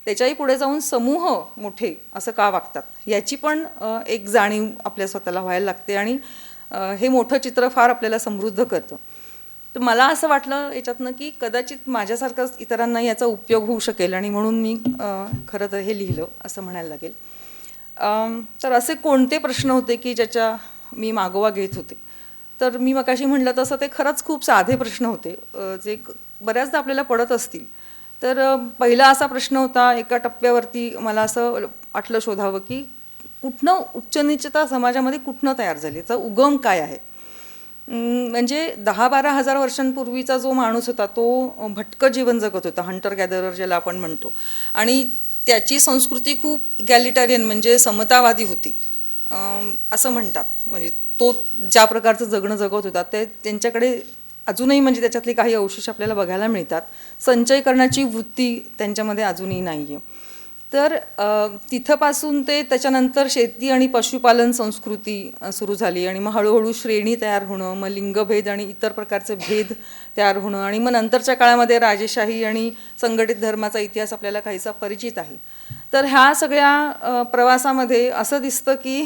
त्याच्याही पुढे जाऊन समूह मोठे असं का वागतात याची पण एक जाणीव आपल्या स्वतःला व्हायला लागते. आणि हे मोठं चित्र फार आपल्याला समृद्ध करतं. तर मला असं वाटलं याच्यातनं की कदाचित माझ्यासारखंच इतरांना याचा उपयोग होऊ शकेल, आणि म्हणून मी खरं तर हे लिहिलं असं म्हणायला लागेल. तर असे कोणते प्रश्न होते की ज्याच्या मी मागोवा घेत होते. तर मी मगाशी म्हटलं तसं ते खरंच खूप साधे प्रश्न होते जे बऱ्याचदा आपल्याला पडत असतील. तर पहिला असा प्रश्न होता, एका टप्प्यावरती मला असं वाटलं शोधावं की कुठनं उच्च नीचता समाजामध्ये कुठनं तयार झाली, याचा उगम काय आहे. म्हणजे 10-12 हजार वर्षांपूर्वीचा जो माणूस होता तो भटकं जीवन जगत होता, हंटर गॅदरर ज्याला आपण म्हणतो, आणि त्याची संस्कृती खूप इगॅलिटॅरियन म्हणजे समतावादी होती असं म्हणतात. म्हणजे तो ज्या प्रकारचं जगणं जगत होता ते त्यांच्याकडे अजूनही म्हणजे त्याच्यातले काही अवशेष आपल्याला बघायला मिळतात. संचय करण्याची वृत्ती त्यांच्यामध्ये अजूनही नाही आहे. तर तिथंपासून ते त्याच्यानंतर शेती आणि पशुपालन संस्कृती सुरू झाली आणि मग हळूहळू श्रेणी तयार होणं, मग लिंगभेद आणि इतर प्रकारचे भेद तयार होणं, आणि मग नंतरच्या काळामध्ये राजेशाही आणि संघटित धर्माचा इतिहास आपल्याला काहीसा परिचित आहे. तर ह्या सगळ्या प्रवासामध्ये असं दिसतं की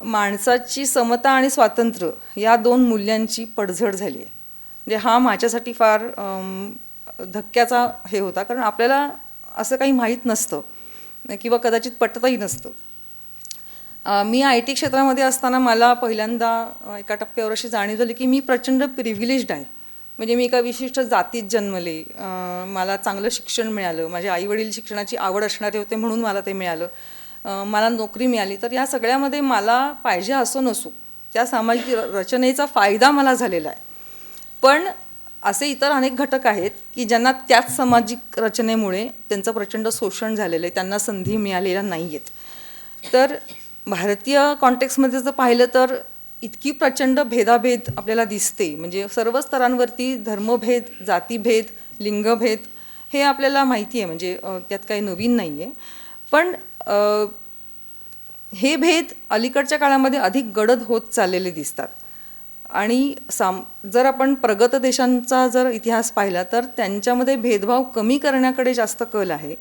माणसाची समता आणि स्वातंत्र्य या 2 मूल्यांची पडझड झाली आहे. म्हणजे हा माझ्यासाठी फार धक्क्याचा हे होता, कारण आपल्याला असं काही माहीत नसतं किंवा कदाचित पटतही नसतं. मी IT क्षेत्रामध्ये असताना मला पहिल्यांदा एका टप्प्यावर अशी जाणीव झाली की मी प्रचंड प्रिव्हिलेज्ड आहे. म्हणजे मी एका विशिष्ट जातीत जन्मले, मला चांगलं शिक्षण मिळालं, माझे आईवडील शिक्षणाची आवड असणारे होते म्हणून मला ते मिळालं, मला नोकरी मिळाली. तर या सगळ्यामध्ये मला पाहिजे असो नसो त्या सामाजिक रचनेचा फायदा मला झालेला आहे. पण असे इतर अनेक घटक आहेत की ज्यांना त्याच सामाजिक रचनेमुळे त्यांचं प्रचंड शोषण झालेलं आहे, त्यांना संधी मिळालेल्या नाही आहेत. तर भारतीय कॉन्टेक्स्टमध्ये जर पाहिलं तर इतकी प्रचंड भेदाभेद आपल्याला दिसते. म्हणजे सर्व स्तरांवरती धर्मभेद, जातीभेद, लिंगभेद हे आपल्याला माहिती आहे, म्हणजे त्यात काही नवीन नाही आहे. पण हे भेद अलीकडच्या काळामध्ये अधिक गडद होत चाललेले दिसतात. आणि जर आपण प्रगत देशांचा जर इतिहास पाहिला तर त्यांच्यामध्ये भेदभाव कमी करण्याकडे जास्त कल आहे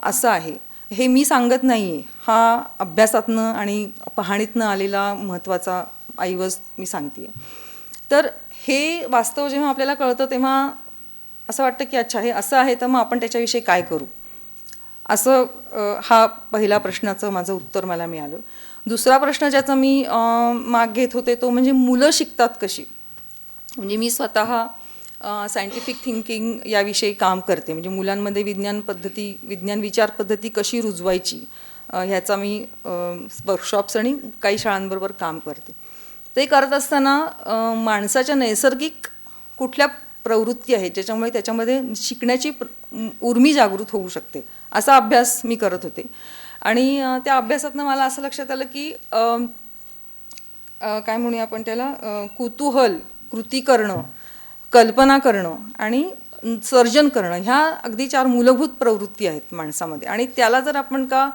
असं आहे. हे मी सांगत नाही आहे, हा अभ्यासातनं आणि पाहणीतनं आलेला महत्त्वाचा ऐवज मी सांगते. तर हे वास्तव जेव्हा आपल्याला कळतं तेव्हा असं वाटतं की अच्छा हे असं आहे तर मग आपण त्याच्याविषयी काय करू, असं हा पहिला प्रश्नाचं माझं उत्तर मला मिळालं. दुसरा प्रश्न ज्याचा मी माग घेत होते तो म्हणजे मुलं शिकतात कशी. म्हणजे मी स्वतः सायंटिफिक थिंकिंग याविषयी काम करते. म्हणजे मुलांमध्ये विज्ञान विचार पद्धती कशी रुजवायची ह्याचा मी वर्कशॉप्स आणि काही शाळांबरोबर काम करते. ते करत असताना माणसाच्या नैसर्गिक कुठल्या प्रवृत्ती आहेत ज्याच्यामुळे त्याच्यामध्ये शिकण्याची उर्मी जागृत होऊ शकते असा अभ्यास मी करत होते. आणि त्या अभ्यासातनं मला असं लक्षात आलं की काय म्हणूया आपण त्याला, कुतूहल, कृती करणं, कल्पना करणं आणि सर्जन करणं ह्या अगदी 4 मूलभूत प्रवृत्ती आहेत माणसामध्ये. आणि त्याला जर आपण का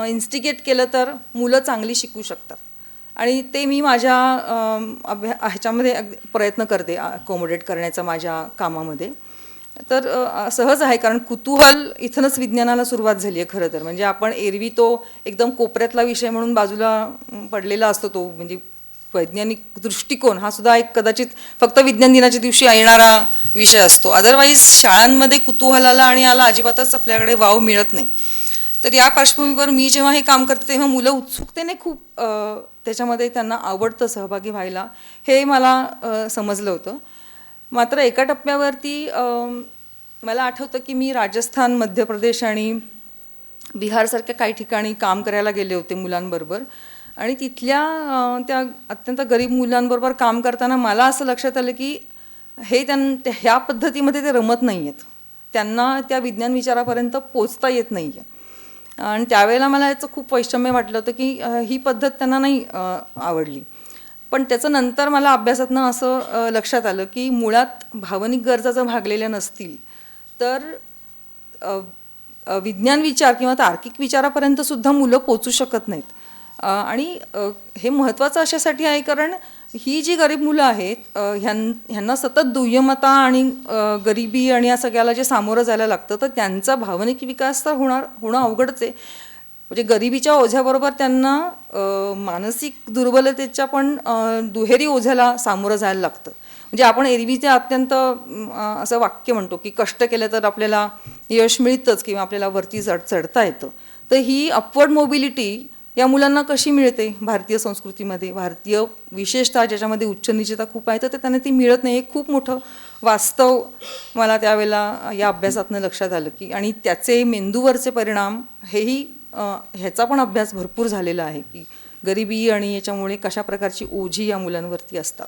इन्स्टिगेट केलं तर मुलं चांगली शिकू शकतात. आणि ते मी माझ्या ह्याच्यामध्ये प्रयत्न करते अकोमोडेट करण्याचा माझ्या कामामध्ये. तर सहज आहे, कारण कुतूहल इथनंच विज्ञानाला सुरुवात झाली आहे खरं तर. म्हणजे आपण एरवी तो एकदम कोपऱ्यातला विषय म्हणून बाजूला पडलेला असतो तो, म्हणजे वैज्ञानिक दृष्टिकोन हा सुद्धा एक कदाचित फक्त विज्ञान दिनाच्या दिवशी येणारा विषय असतो. अदरवाईज शाळांमध्ये कुतूहलाला आणि याला अजिबातच आपल्याकडे वाव मिळत नाही. तर या पार्श्वभूमीवर मी जेव्हा हे काम करते तेव्हा मुलं उत्सुकतेने खूप त्याच्यामध्ये त्यांना आवडतं सहभागी व्हायला, हे मला समजलं होतं. मात्र एका टप्प्यावरती मला आठवतं की मी राजस्थान, मध्य प्रदेश आणि बिहारसारख्या काही ठिकाणी काम करायला गेले होते मुलांबरोबर. आणि तिथल्या त्या अत्यंत गरीब मुलांबरोबर काम करताना मला असं लक्षात आलं की ह्या पद्धतीमध्ये ते रमत नाही आहेत, त्यांना त्या विज्ञान विचारापर्यंत पोचता येत नाही आहे. आणि त्यावेळेला मला याचं खूप वैषम्य वाटलं होतं की ही पद्धत त्यांना नाही आवडली. पण त्याचं नंतर मला अभ्यासातनं असं लक्षात आलं की मुळात भावनिक गरजा जर भागलेल्या नसतील तर विज्ञान विचार किंवा तार्किक विचारापर्यंत सुद्धा मुलं पोचू शकत नाहीत. आणि हे महत्त्वाचं अशासाठी आहे कारण ही जी गरीब मुलं आहेत ह्यांना सतत दुय्यमता आणि गरिबी आणि या सगळ्याला जे सामोरं जायला लागतं तर त्यांचा भावनिक विकास तर होणं अवघडच आहे. म्हणजे गरिबीच्या ओझ्याबरोबर त्यांना मानसिक दुर्बलतेच्या पण दुहेरी ओझ्याला सामोरं जायला लागतं. म्हणजे आपण एरवीचे अत्यंत असं वाक्य म्हणतो की कष्ट केलं तर आपल्याला यश मिळतंच किंवा आपल्याला वरती चढता येतं. तर ही अपवर्ड मोबिलिटी या मुलांना कशी मिळते भारतीय संस्कृतीमध्ये, भारतीय विशेषतः ज्याच्यामध्ये उच्चनीचता खूप आहे तर त्यांना ती मिळत नाही. हे खूप मोठं वास्तव मला त्यावेळेला या अभ्यासातनं लक्षात आलं की, आणि त्याचे मेंदूवरचे परिणाम हेही ह्याचा पण अभ्यास भरपूर झालेला आहे की गरिबी आणि याच्यामुळे कशा प्रकारची ओझी या मुलांवरती असतात.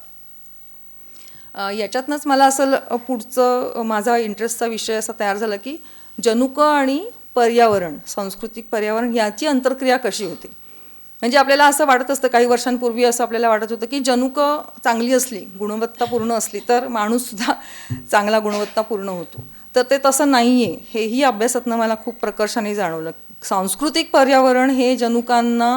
याच्यातनंच मला असं पुढचं माझा इंटरेस्टचा विषय असा तयार झाला की जनुक आणि पर्यावरण, सांस्कृतिक पर्यावरण याची अंतर्क्रिया कशी होते. म्हणजे आपल्याला असं वाटत असतं, काही वर्षांपूर्वी असं आपल्याला वाटत होतं की जनुक चांगली असली, गुणवत्तापूर्ण असली तर माणूससुद्धा चांगला गुणवत्तापूर्ण होतो. तर ते तसं नाही आहे, हेही अभ्यासातनं मला खूप प्रकर्षाने जाणवलं. सांस्कृतिक पर्यावरण हे जनुकांना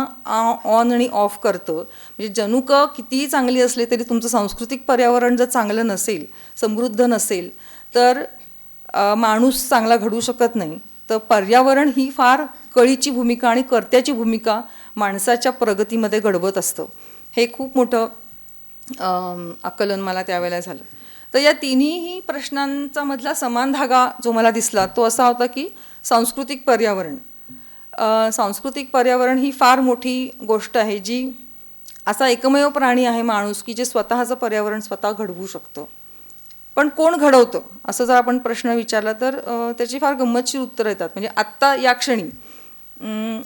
ऑन आणि ऑफ करतं. म्हणजे जनुक कितीही चांगली असली तरी तुमचं सांस्कृतिक पर्यावरण जर चांगलं नसेल, समृद्ध नसेल तर माणूस चांगला घडू शकत नाही. तर पर्यावरण ही फार कळीची भूमिका आणि कर्त्याची भूमिका माणसाच्या प्रगतीमध्ये घडवत असतं. हे खूप मोठं आकलन मला त्यावेळेला झालं. तर या तिन्ही प्रश्नांचा मधला समान धागा जो मला दिसला तो असा होता की सांस्कृतिक पर्यावरण. सांस्कृतिक पर्यावरण ही फार मोठी गोष्ट आहे, जी असा एकमेव प्राणी आहे माणूस की जे स्वतःचं पर्यावरण स्वतः घडवू शकतं. पण कोण घडवतं असं जर आपण प्रश्न विचारला तर त्याची फार गंमतशीर उत्तरं येतात. म्हणजे आत्ता या क्षणी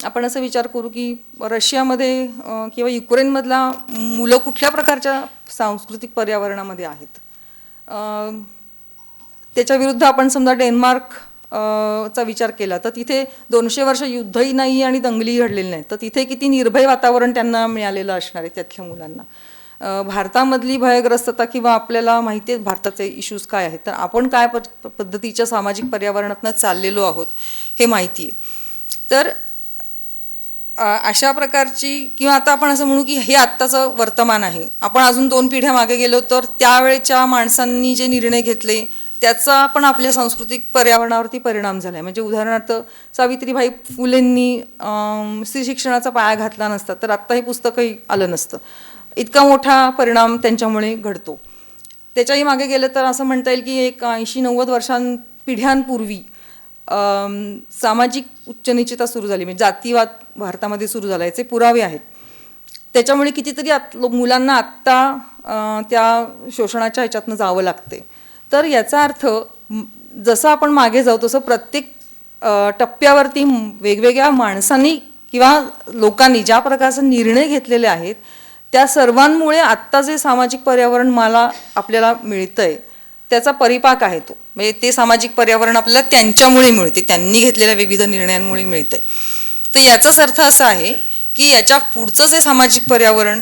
आपण असं विचार करू की रशियामध्ये किंवा युक्रेनमधला मुलं कुठल्या प्रकारच्या सांस्कृतिक पर्यावरणामध्ये आहेत. त्याच्याविरुद्ध आपण समजा डेन्मार्क चा विचार केला तर तिथे 200 वर्ष युद्धही नाही आणि दंगली घडलेली नाही. तर तिथे किती निर्भय वातावरण त्यांना मिळालेलं असणार आहे त्यातल्या मुलांना. भारतामधली भयग्रस्तता किंवा आपल्याला माहिती आहे भारताचे इश्यूज काय आहेत, तर आपण काय पद्धतीच्या सामाजिक पर्यावरणातनं चाललेलो आहोत हे माहिती आहे. तर अशा प्रकारची किंवा आता आपण असं म्हणू की हे आत्ताचं वर्तमान आहे. आपण अजून 2 पिढ्या मागे गेलो तर त्यावेळेच्या माणसांनी जे निर्णय घेतले त्याचा पण आपल्या सांस्कृतिक पर्यावरणावरती परिणाम झाला आहे. म्हणजे उदाहरणार्थ सावित्रीबाई फुलेंनी स्त्री शिक्षणाचा पाया घातला नसता तर आत्ता हे पुस्तकही आलं नसतं. इतका मोठा परिणाम त्यांच्यामुळे घडतो. त्याच्याही मागे गेलं तर असं म्हणता येईल की एक 80-90 पिढ्यांपूर्वी सामाजिक उच्चनीचता सुरू झाली, म्हणजे जातीवाद भारतामध्ये सुरू झाला. याचे पुरावे आहेत. त्याच्यामुळे कितीतरी मुलांना आत्ता त्या शोषणाच्या ह्याच्यातनं जावं लागते. तर याचा अर्थ जसं आपण मागे जाऊ तसं प्रत्येक टप्प्यावरती वेगवेगळ्या माणसांनी किंवा लोकांनी ज्या प्रकारचे निर्णय घेतलेले आहेत त्या सर्वांमुळे आत्ता जे सामाजिक पर्यावरण आपल्याला मिळतंय त्याचा परिपाक आहे तो. म्हणजे ते सामाजिक पर्यावरण आपल्याला त्यांच्यामुळे मिळते, त्यांनी घेतलेल्या विविध निर्णयांमुळे मिळतंय. तर याचाच अर्थ असा आहे की याच्या पुढचं जे सामाजिक पर्यावरण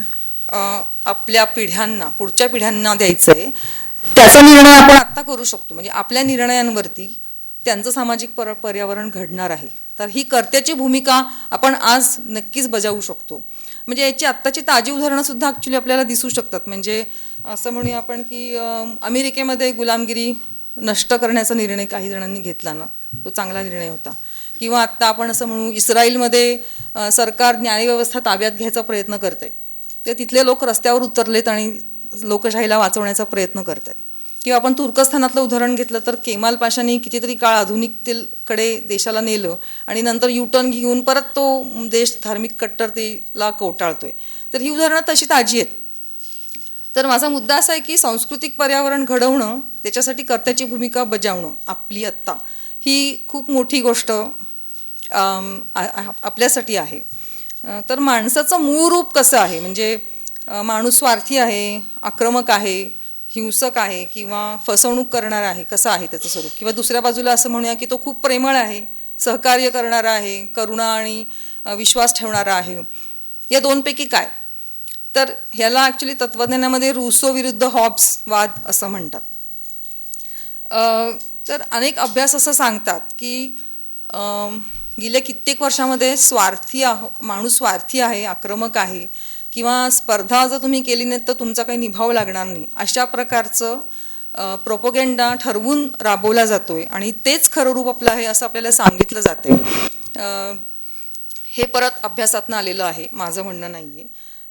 आपल्या पिढ्यांना, पुढच्या पिढ्यांना द्यायचं आहे त्याचा निर्णय आपण आत्ता करू शकतो. म्हणजे आपल्या निर्णयांवरती त्यांचं सामाजिक पर्यावरण घडणार आहे. तर ही कर्त्याची भूमिका आपण आज नक्कीच बजावू शकतो. म्हणजे याची आत्ताची ताजी उदाहरणंसुद्धा ॲक्च्युली आपल्याला दिसू शकतात. म्हणजे असं म्हणूया आपण की अमेरिकेमध्ये गुलामगिरी नष्ट करण्याचा निर्णय काही जणांनी घेतला ना, तो चांगला निर्णय होता. किंवा आत्ता आपण असं म्हणू इस्रायलमध्ये सरकार न्यायव्यवस्था ताब्यात घ्यायचा प्रयत्न करत आहे. ते तिथले लोक रस्त्यावर उतरलेत आणि लोकशाहीला वाचवण्याचा प्रयत्न करत आहेत. किंवा आपण तुर्कस्थानातलं उदाहरण घेतलं तर केमाल पाशाने कितीतरी काळ आधुनिकतेकडे देशाला नेलं आणि नंतर युटर्न घेऊन परत तो देश धार्मिक कट्टरतेला कवटाळतोय. तर ही उदाहरणं तशी ताजी आहेत. तर माझा मुद्दा असा आहे की सांस्कृतिक पर्यावरण घडवणं, त्याच्यासाठी कर्त्याची भूमिका बजावणं आपली आत्ता ही खूप मोठी गोष्ट आपल्यासाठी आहे. तर माणसाचं मूळ रूप कसं आहे, म्हणजे माणूस स्वार्थी आहे, आक्रमक आहे, हिंसक आहे किंवा फसवणूक करणार आहे, कसं आहे त्याचं स्वरूप. किंवा दुसऱ्या बाजूला असं म्हणूया की तो खूप प्रेमळ आहे, सहकार्य करणारा आहे, करुणा आणि विश्वास ठेवणारा आहे. या दोनपैकी काय? तर ह्याला ॲक्च्युली तत्त्वज्ञानामध्ये रूसो विरुद्ध हॉब्स वाद असं म्हणतात. तर अनेक अभ्यास असं सांगतात की गेल्या कित्येक वर्षामध्ये माणूस स्वार्थी आहे, आक्रमक आहे किंवा स्पर्धा जर तुम्ही केली नाही तर तुमचा काही निभाव लागणार नाही, अशा प्रकारचं प्रोपोगेंडा ठरवून राबवला जातोय आणि तेच खरं रूप आपलं आहे असं आपल्याला सांगितलं जाते. हे परत अभ्यासातनं आलेलं आहे, माझं म्हणणं नाही आहे.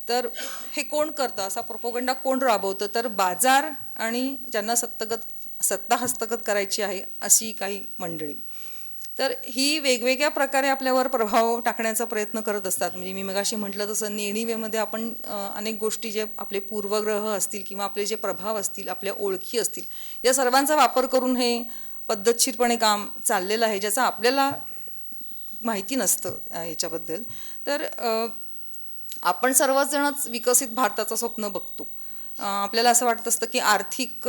तर हे कोण करतं, असा प्रोपोगंडा कोण राबवतं? तर बाजार आणि ज्यांना सत्ता हस्तगत करायची आहे अशी काही मंडळी. तर ही वेगवेगळ्या प्रकारे आपल्यावर प्रभाव टाकण्याचा प्रयत्न करत असतात. म्हणजे मी मगाशी म्हटलं तसं नेणीवेमध्ये आपण अनेक गोष्टी, जे आपले पूर्वग्रह असतील किंवा आपले जे प्रभाव असतील, आपल्या ओळखी असतील, या सर्वांचा वापर करून हे पद्धतशीरपणे काम चाललेलं आहे, ज्याचं आपल्याला माहिती नसतं याच्याबद्दल. तर आपण सर्वजणच विकसित भारताचं स्वप्न बघतो. आपल्याला असं वाटत असतं की आर्थिक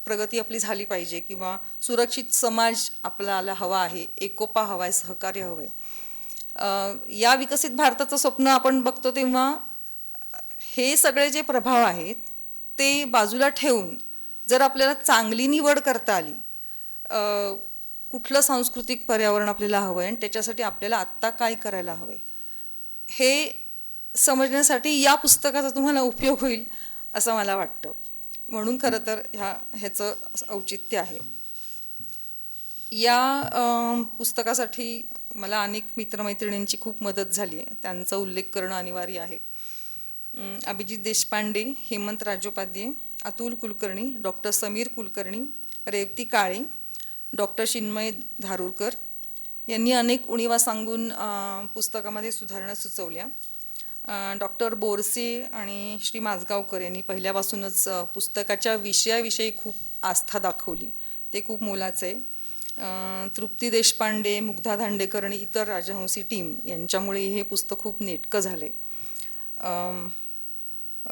प्रगती आपली झाली पाहिजे किंवा सुरक्षित समाज आपल्याला हवा आहे, एकोपा हवा आहे, सहकार्य हवं आहे. या विकसित भारताचं स्वप्न आपण बघतो तेव्हा हे सगळे जे प्रभाव आहेत ते बाजूला ठेवून जर आपल्याला चांगली निवड करता आली, कुठलं सांस्कृतिक पर्यावरण आपल्याला हवं आहे आणि त्याच्यासाठी आपल्याला आत्ता काय करायला हवं आहे हे समजण्यासाठी या पुस्तकाचा तुम्हाला उपयोग होईल असं मला वाटतं. म्हणून खरं तर ह्याचं औचित्य आहे. या पुस्तकासाठी मला अनेक मित्रमैत्रिणींची खूप मदत झाली आहे, त्यांचा उल्लेख करणं अनिवार्य आहे. अभिजित देशपांडे, हेमंत राजोपाध्ये, अतुल कुलकर्णी, डॉक्टर समीर कुलकर्णी, रेवती काळे, डॉक्टर चिन्मय धारूरकर यांनी अनेक उणिवा सांगून पुस्तकामध्ये सुधारणा सुचवल्या. डॉक्टर बोरसे आणि श्री माझगावकर यांनी पहिल्यापासूनच पुस्तकाच्या विषयाविषयी खूप आस्था दाखवली, ते खूप मोलाचं आहे. तृप्ती देशपांडे, मुग्धा दांडेकर आणि इतर राजहंसी टीम यांच्यामुळे हे पुस्तक खूप नेटकं झाले.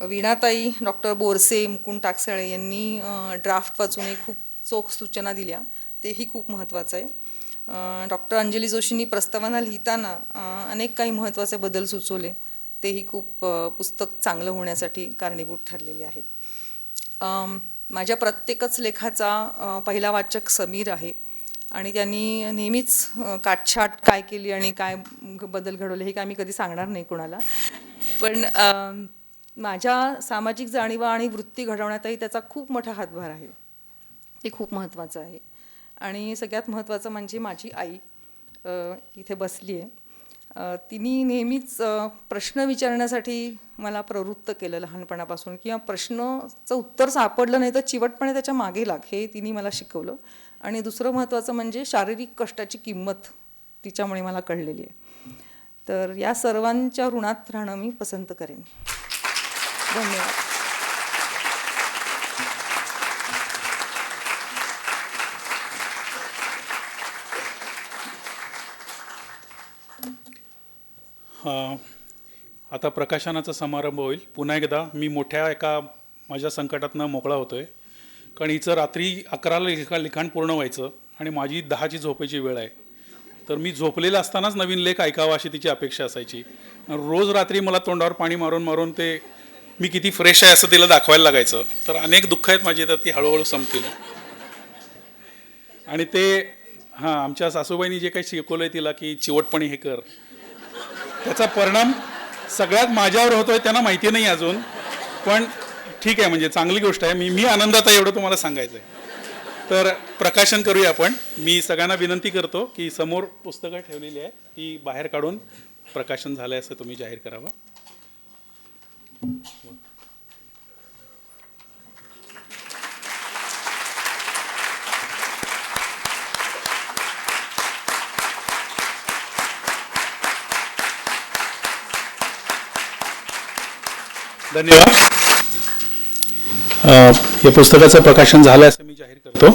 वीणाताई, डॉक्टर बोरसे, मुकुंद टाकसाळे यांनी ड्राफ्ट वाचूनही खूप चोख सूचना दिल्या, तेही खूप महत्त्वाचं आहे. डॉक्टर अंजली जोशींनी प्रस्तावना लिहिताना अनेक काही महत्त्वाचे बदल सुचवले, तेही खूप पुस्तक चांगलं होण्यासाठी कारणीभूत ठरलेले आहेत. माझ्या प्रत्येकच लेखाचा पहिला वाचक समीर आहे आणि त्यांनी नेहमीच काटछाट काय केली आणि काय बदल घडवले हे काय मी कधी सांगणार नाही कोणाला, पण माझ्या सामाजिक जाणीवा आणि वृत्ती घडवण्यातही त्याचा खूप मोठा हातभार आहे, ते खूप महत्त्वाचं आहे. आणि सगळ्यात महत्त्वाचं म्हणजे माझी आई इथे बसली आहे. तिने नेहमीच प्रश्न विचारण्यासाठी मला प्रवृत्त केलं लहानपणापासून, किंवा प्रश्नाचं उत्तर सापडलं नाही तर चिवटपणे त्याच्या मागे लाग, हे तिने मला शिकवलं. आणि दुसरं महत्त्वाचं म्हणजे शारीरिक कष्टाची किंमत तिच्यामुळे मला कळलेली आहे. तर या सर्वांच्या ऋणात राहणं मी पसंत करेन. धन्यवाद. आता प्रकाशनाचा समारंभ होईल. पुन्हा एकदा मी मोठ्या एका माझ्या संकटातनं मोकळा होतो आहे, कारण हिचं रात्री 11ला लिखाण पूर्ण व्हायचं आणि माझी 10ची झोपायची वेळ आहे. तर मी झोपलेला असतानाच नवीन लेख ऐकावा अशी तिची अपेक्षा असायची. रोज रात्री मला तोंडावर पाणी मारून मारून ते मी किती फ्रेश आहे असं तिला दाखवायला लागायचं. तर अनेक दुःख आहेत माझी, तर ती हळूहळू संपतील. आणि ते आमच्या सासूबाईंनी जे काही शिकवलं आहे तिला की चिवटपणे हे कर, त्याचा परिणाम सगळ्यात माझ्यावर होतोय. त्यांना माहिती नाही अजून, पण ठीक आहे, म्हणजे चांगली गोष्ट आहे. मी आनंदात आहे एवढं तुम्हाला सांगायचं आहे. तर प्रकाशन करूया आपण. मी सगळ्यांना विनंती करतो की समोर पुस्तकं ठेवलेली आहे, ती बाहेर काढून प्रकाशन झालं असं तुम्ही जाहीर करावं. धन्यवाद. या पुस्तकाचं प्रकाशन झालं असं मी जाहीर करतो.